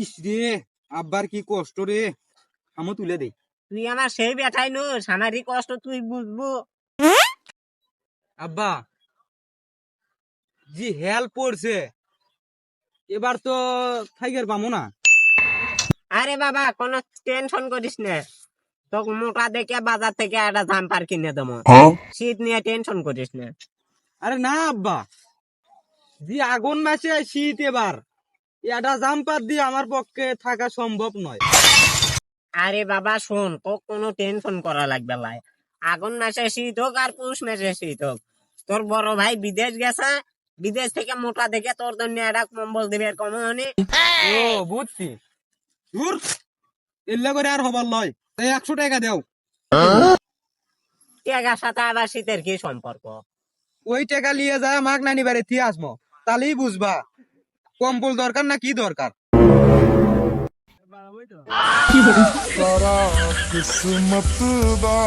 ইস রে, আব্বার কি কষ্ট রে। আমও তুলে দে। তুই আমার সেই বেটাই নুস, আমারই কষ্ট তুই বুঝবো। আব্বা জি হেল্প পড়ছে, এবার তো থাইগার পামো না। আরে বাবা কোনো টেনশন করিস না, তোকে মোটা দেখে বাজার থেকে একটা জাম্পার কিনে দেবো। শীত নিয়ে টেনশন করিস না। আরে না আব্বা, জি আগুন মাসে শীত, এবার এটা জাম্পার দিয়ে আমার পক্ষে থাকা সম্ভব নয়। আরে বাবা শোন, তো কোনো টেনশন করা লাগবে লাই। আগুন মাসে শীত হোক আর পৌষ মাসে শীত হোক, তোর বড় ভাই বিদেশ গেছে, বিদেশ থেকে মোটা দেখে তোর জন্য একটা কম্বল দেবে কমনি। ও বুঝছি। দূর, এল্লা করে আর হবার লয়, তাই 100 টাকা দাও। টেকার সাথে আবার শীতের কি সম্পর্ক? ওই টাকা নিয়ে যায় মাগ নানি বাড়ি দিয়ে আসবো, তাহলেই বুঝবা কম্বল দরকার না কি দরকার। सारा किस्मत दा